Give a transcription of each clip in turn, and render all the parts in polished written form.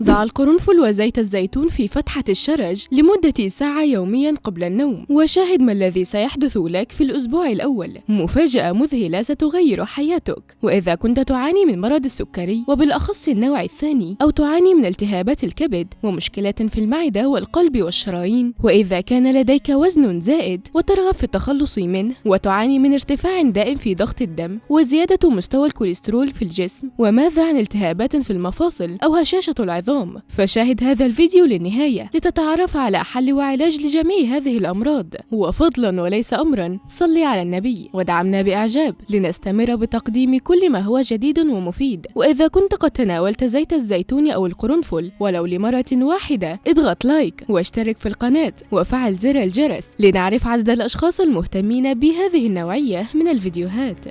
ضع القرنفل وزيت الزيتون في فتحة الشرج لمدة ساعة يوميا قبل النوم، وشاهد ما الذي سيحدث لك في الأسبوع الأول. مفاجأة مذهلة ستغير حياتك. وإذا كنت تعاني من مرض السكري وبالأخص النوع الثاني، أو تعاني من التهابات الكبد ومشكلات في المعدة والقلب والشرايين، وإذا كان لديك وزن زائد وترغب في التخلص منه، وتعاني من ارتفاع دائم في ضغط الدم وزيادة مستوى الكوليسترول في الجسم، وماذا عن التهابات في المفاصل أو هشاشة العظام؟ فشاهد هذا الفيديو للنهاية لتتعرف على حل وعلاج لجميع هذه الأمراض. وفضلا وليس أمرا، صلي على النبي ودعمنا بإعجاب لنستمر بتقديم كل ما هو جديد ومفيد. وإذا كنت قد تناولت زيت الزيتون أو القرنفل ولو لمرة واحدة، اضغط لايك واشترك في القناة وفعل زر الجرس لنعرف عدد الأشخاص المهتمين بهذه النوعية من الفيديوهات.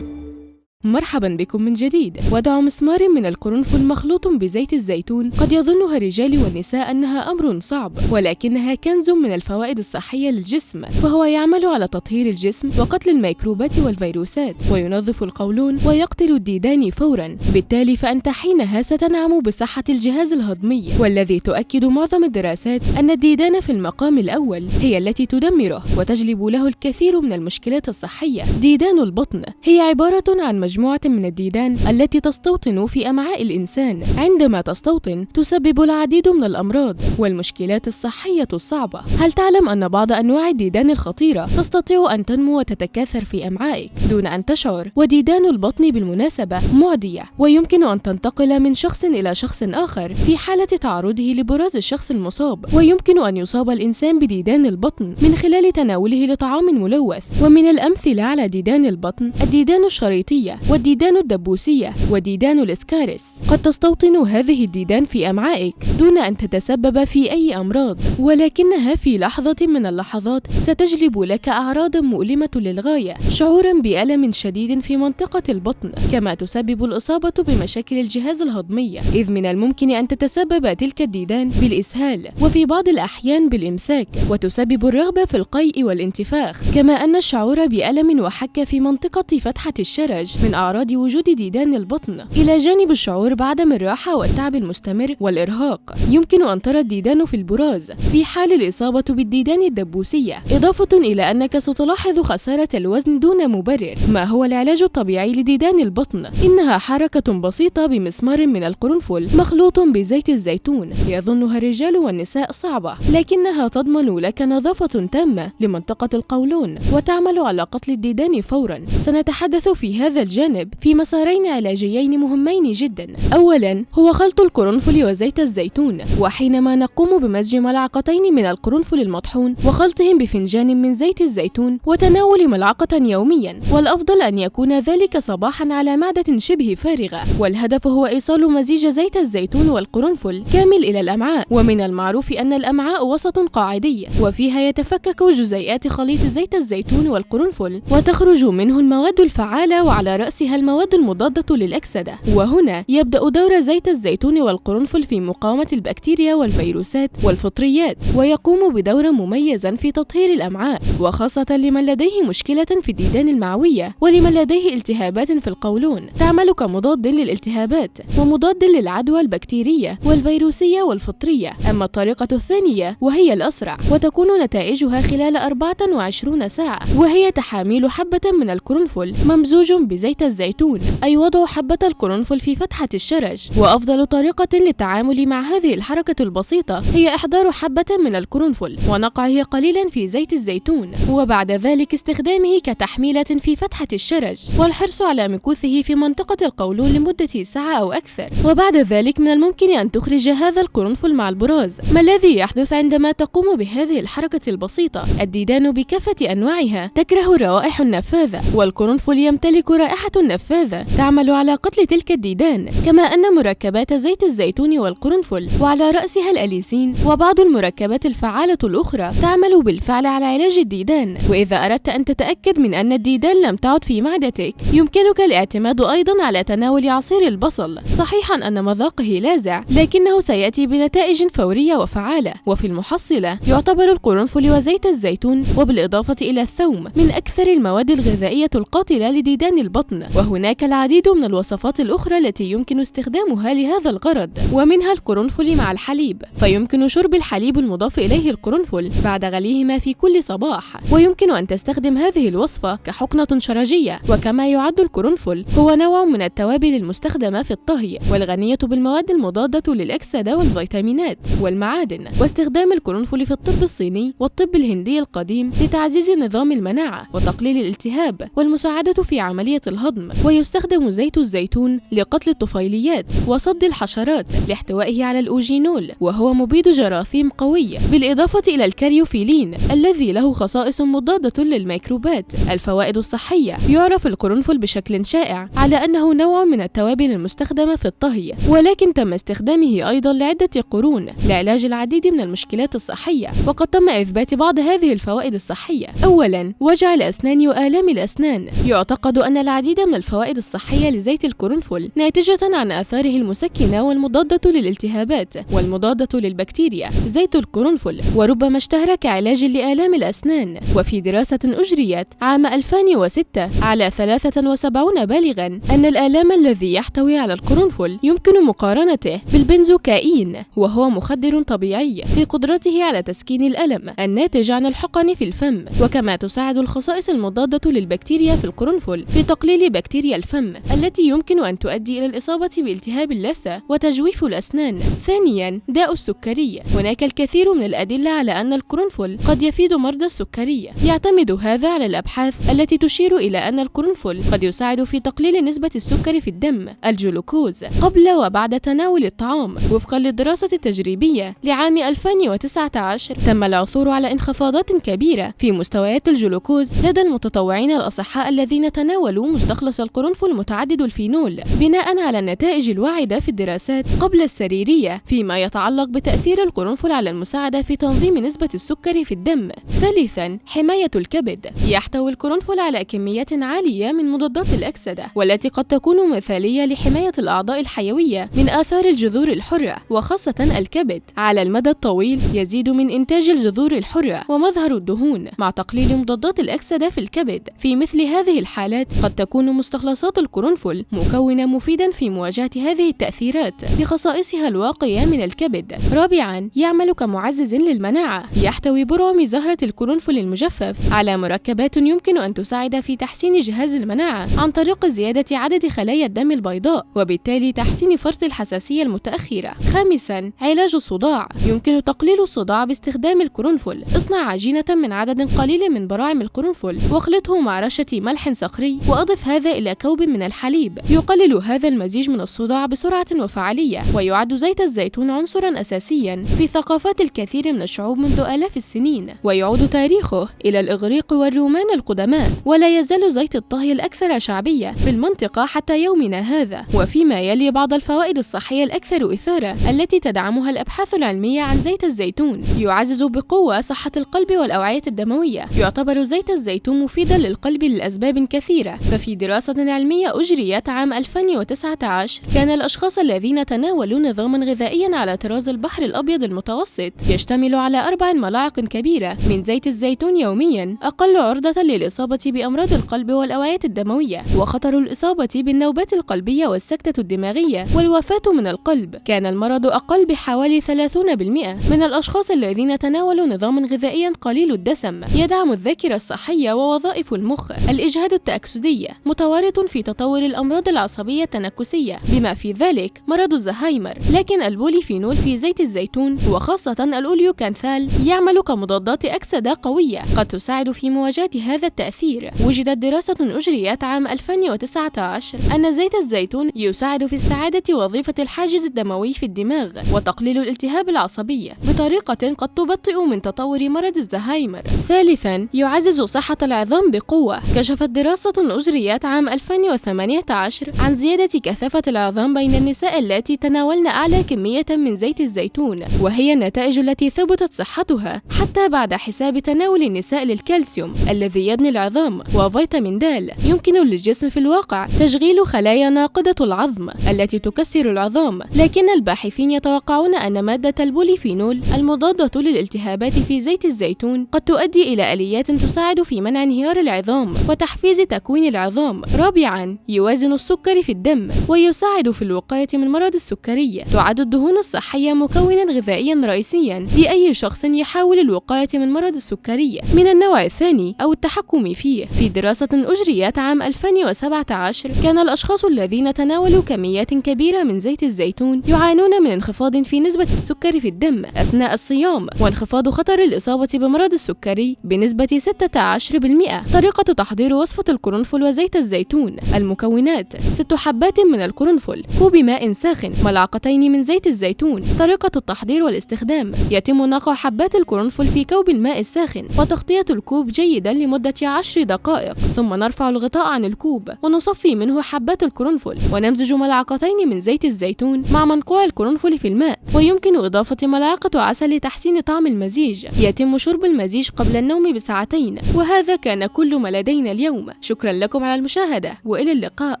مرحبا بكم من جديد. وضع مسمار من القرنفل مخلوط بزيت الزيتون قد يظنها الرجال والنساء أنها أمر صعب، ولكنها كنز من الفوائد الصحية للجسم، فهو يعمل على تطهير الجسم وقتل الميكروبات والفيروسات، وينظف القولون ويقتل الديدان فورا. بالتالي فأنت حينها ستنعم بصحة الجهاز الهضمي، والذي تؤكد معظم الدراسات أن الديدان في المقام الأول هي التي تدمره وتجلب له الكثير من المشكلات الصحية. ديدان البطن هي عبارة عن مجموعة من الديدان التي تستوطن في أمعاء الإنسان. عندما تستوطن تسبب العديد من الأمراض والمشكلات الصحية الصعبة. هل تعلم أن بعض أنواع الديدان الخطيرة تستطيع أن تنمو وتتكاثر في أمعائك دون أن تشعر؟ وديدان البطن بالمناسبة معدية، ويمكن أن تنتقل من شخص إلى شخص آخر في حالة تعرضه لبراز الشخص المصاب. ويمكن أن يصاب الإنسان بديدان البطن من خلال تناوله لطعام ملوث. ومن الأمثلة على ديدان البطن الديدان الشريطية والديدان الدبوسية وديدان الإسكارس. قد تستوطن هذه الديدان في أمعائك دون أن تتسبب في أي أمراض، ولكنها في لحظة من اللحظات ستجلب لك أعراضا مؤلمة للغاية، شعورا بألم شديد في منطقة البطن، كما تسبب الإصابة بمشاكل الجهاز الهضمي، إذ من الممكن أن تتسبب تلك الديدان بالإسهال، وفي بعض الأحيان بالإمساك، وتسبب الرغبة في القيء والانتفاخ، كما أن الشعور بألم وحكة في منطقة فتحة الشرج من أعراض وجود ديدان البطن، إلى جانب الشعور بعدم الراحة والتعب المستمر والإرهاق. يمكن أن ترى الديدان في البراز في حال الإصابة بالديدان الدبوسية، إضافة إلى أنك ستلاحظ خسارة الوزن دون مبرر. ما هو العلاج الطبيعي لديدان البطن؟ إنها حركة بسيطة بمسمار من القرنفل مخلوط بزيت الزيتون. يظنها الرجال والنساء صعبة، لكنها تضمن لك نظافة تامة لمنطقة القولون وتعمل على قتل الديدان فورا. سنتحدث في هذا الجانب في مسارين علاجيين مهمين جدا. أولا هو خلط القرنفل وزيت الزيتون، وحينما نقوم بمزج ملعقتين من القرنفل المطحون وخلطهم بفنجان من زيت الزيتون وتناول ملعقة يوميا، والأفضل أن يكون ذلك صباحا على معدة شبه فارغة. والهدف هو إيصال مزيج زيت الزيتون والقرنفل كامل إلى الأمعاء. ومن المعروف أن الأمعاء وسط قاعدي، وفيها يتفكك جزيئات خليط زيت الزيتون والقرنفل وتخرج منه المواد الفعالة، وعلى رأسها المواد المضادة للأكسدة. وهنا يبدأ دور زيت الزيتون والقرنفل في مقاومة البكتيريا والفيروسات والفطريات، ويقوم بدورا مميزا في تطهير الأمعاء، وخاصة لمن لديه مشكلة في الديدان المعوية ولمن لديه التهابات في القولون. تعمل كمضاد للالتهابات ومضاد للعدوى البكتيرية والفيروسية والفطرية. أما الطريقة الثانية وهي الأسرع، وتكون نتائجها خلال 24 ساعة، وهي تحاميل حبة من القرنفل ممزوج بزيت الزيتون، أي وضع حبة القرنفل في فتحة الشرج. وأفضل طريقة للتعامل مع هذه الحركة البسيطة هي إحضار حبة من القرنفل ونقعه قليلا في زيت الزيتون، وبعد ذلك استخدامه كتحميلة في فتحة الشرج، والحرص على مكوثه في منطقة القولون لمدة ساعة أو أكثر. وبعد ذلك من الممكن أن تخرج هذا القرنفل مع البراز. ما الذي يحدث عندما تقوم بهذه الحركة البسيطة؟ الديدان بكافة أنواعها تكره الروائح النفاذة، والقرنفل يمتلك رائحة نفاذة تعمل على قتل تلك الديدان، كما أن مركبات زيت الزيتون والقرنفل وعلى رأسها الأليسين وبعض المركبات الفعالة الأخرى تعمل بالفعل على علاج الديدان. وإذا أردت أن تتأكد من أن الديدان لم تعد في معدتك، يمكنك الاعتماد أيضا على تناول عصير البصل. صحيحا أن مذاقه لاذع، لكنه سيأتي بنتائج فورية وفعالة. وفي المحصلة يعتبر القرنفل وزيت الزيتون وبالإضافة إلى الثوم من أكثر المواد الغذائية القاتلة لديدان البطن. البطن. وهناك العديد من الوصفات الأخرى التي يمكن استخدامها لهذا الغرض، ومنها القرنفل مع الحليب، فيمكن شرب الحليب المضاف إليه القرنفل بعد غليهما في كل صباح، ويمكن أن تستخدم هذه الوصفة كحقنة شرجية. وكما يعد القرنفل هو نوع من التوابل المستخدمة في الطهي والغنية بالمواد المضادة للأكسدة والفيتامينات والمعادن. واستخدام القرنفل في الطب الصيني والطب الهندي القديم لتعزيز نظام المناعة وتقليل الالتهاب والمساعدة في عملية الهضم. ويستخدم زيت الزيتون لقتل الطفيليات وصد الحشرات لاحتوائه على الأوجينول، وهو مبيد جراثيم قوي، بالإضافة إلى الكاريوفيلين الذي له خصائص مضادة للميكروبات. الفوائد الصحية: يعرف القرنفل بشكل شائع على أنه نوع من التوابل المستخدمة في الطهي، ولكن تم استخدامه أيضا لعدة قرون لعلاج العديد من المشكلات الصحية، وقد تم إثبات بعض هذه الفوائد الصحية. أولا، وجع الأسنان وآلام الأسنان. يعتقد أن العديد من الفوائد الصحية لزيت القرنفل ناتجة عن آثاره المسكنة والمضادة للالتهابات والمضادة للبكتيريا. زيت القرنفل وربما اشتهر كعلاج لآلام الأسنان. وفي دراسة أجريت عام 2006 على 73 بالغا أن الآلام الذي يحتوي على القرنفل يمكن مقارنته بالبنزوكاين، وهو مخدر طبيعي في قدرته على تسكين الألم الناتج عن الحقن في الفم. وكما تساعد الخصائص المضادة للبكتيريا في القرنفل في تقليل بكتيريا الفم التي يمكن أن تؤدي إلى الإصابة بالتهاب اللثة وتجويف الأسنان. ثانيا، داء السكري. هناك الكثير من الأدلة على أن القرنفل قد يفيد مرضى السكري. يعتمد هذا على الأبحاث التي تشير إلى أن القرنفل قد يساعد في تقليل نسبة السكر في الدم الجلوكوز قبل وبعد تناول الطعام. وفقا للدراسة التجريبية لعام 2019 تم العثور على انخفاضات كبيرة في مستويات الجلوكوز لدى المتطوعين الأصحاء الذين تناولوا مستخلص القرنفل متعدد الفينول، بناء على النتائج الواعدة في الدراسات قبل السريرية فيما يتعلق بتأثير القرنفل على المساعدة في تنظيم نسبة السكر في الدم. ثالثا، حماية الكبد. يحتوي القرنفل على كميات عالية من مضادات الأكسدة، والتي قد تكون مثالية لحماية الأعضاء الحيوية من آثار الجذور الحرة، وخاصة الكبد. على المدى الطويل يزيد من إنتاج الجذور الحرة ومظهر الدهون مع تقليل مضادات الأكسدة في الكبد. في مثل هذه الحالات قد تكون مستخلصات القرنفل مكونا مفيدا في مواجهة هذه التأثيرات بخصائصها الواقية من الكبد. رابعا، يعمل كمعزز للمناعة. يحتوي برعم زهرة القرنفل المجفف على مركبات يمكن أن تساعد في تحسين جهاز المناعة عن طريق زيادة عدد خلايا الدم البيضاء، وبالتالي تحسين فرط الحساسية المتأخرة. خامسا، علاج الصداع. يمكن تقليل الصداع باستخدام القرنفل. اصنع عجينة من عدد قليل من براعم القرنفل واخلطه مع رشة ملح صخري، وأضف هذا إلى كوب من الحليب. يقلل هذا المزيج من الصداع بسرعة وفعالية. ويعد زيت الزيتون عنصرا أساسيا في ثقافات الكثير من الشعوب منذ آلاف السنين، ويعود تاريخه إلى الإغريق والرومان القدماء، ولا يزال زيت الطهي الأكثر شعبية في المنطقة حتى يومنا هذا. وفيما يلي بعض الفوائد الصحية الأكثر إثارة التي تدعمها الأبحاث العلمية عن زيت الزيتون: يعزز بقوة صحة القلب والأوعية الدموية. يعتبر زيت الزيتون مفيدا للقلب لأسباب كثيرة. ففي دراسة علمية أجريت عام 2019 كان الأشخاص الذين تناولوا نظاما غذائيا على طراز البحر الأبيض المتوسط يشتمل على 4 ملاعق كبيرة من زيت الزيتون يوميا أقل عرضة للإصابة بأمراض القلب والأوعية الدموية، وخطر الإصابة بالنوبات القلبية والسكتة الدماغية والوفاة من القلب. كان المرض أقل بحوالي 30% من الأشخاص الذين تناولوا نظاما غذائيا قليل الدسم. يدعم الذاكرة الصحية ووظائف المخ. الإجهاد التأكسدي متورط في تطور الأمراض العصبية التنكسية بما في ذلك مرض الزهايمر، لكن البوليفينول في زيت الزيتون وخاصة الأوليوكانثال يعمل كمضادات أكسدة قوية قد تساعد في مواجهة هذا التأثير. وجدت دراسة أجريت عام 2019 أن زيت الزيتون يساعد في استعادة وظيفة الحاجز الدموي في الدماغ وتقليل الالتهاب العصبي بطريقة قد تبطئ من تطور مرض الزهايمر. ثالثا، يعزز صحة العظام بقوة. كشفت دراسة أجريت عام 2018 عن زيادة كثافة العظام بين النساء اللاتي تناولن أعلى كمية من زيت الزيتون، وهي النتائج التي ثبتت صحتها حتى بعد حساب تناول النساء للكالسيوم الذي يبني العظام وفيتامين د. يمكن للجسم في الواقع تشغيل خلايا ناقضة العظم التي تكسر العظام، لكن الباحثين يتوقعون أن مادة البوليفينول المضادة للالتهابات في زيت الزيتون قد تؤدي إلى آليات تساعد في منع انهيار العظام وتحفيز تكوين العظام العظام. رابعاً، يوازن السكر في الدم ويساعد في الوقاية من مرض السكرية. تعد الدهون الصحية مكوناً غذائياً رئيسياً لأي شخص يحاول الوقاية من مرض السكرية من النوع الثاني أو التحكم فيه. في دراسة أجريت عام 2017 كان الأشخاص الذين تناولوا كميات كبيرة من زيت الزيتون يعانون من انخفاض في نسبة السكر في الدم أثناء الصيام وانخفاض خطر الإصابة بمرض السكري بنسبة 16%. طريقة تحضير وصفة القرنفل وزيت الزيتون. المكونات: 6 حبات من القرنفل، كوب ماء ساخن، ملعقتين من زيت الزيتون. طريقة التحضير والاستخدام: يتم نقع حبات القرنفل في كوب الماء الساخن وتغطية الكوب جيدا لمدة 10 دقائق، ثم نرفع الغطاء عن الكوب ونصفي منه حبات القرنفل ونمزج ملعقتين من زيت الزيتون مع منقوع القرنفل في الماء، ويمكن إضافة ملعقة عسل لتحسين طعم المزيج. يتم شرب المزيج قبل النوم ب2 ساعات. وهذا كان كل ما لدينا اليوم. شكرا لكم على المشاهدة وإلى اللقاء.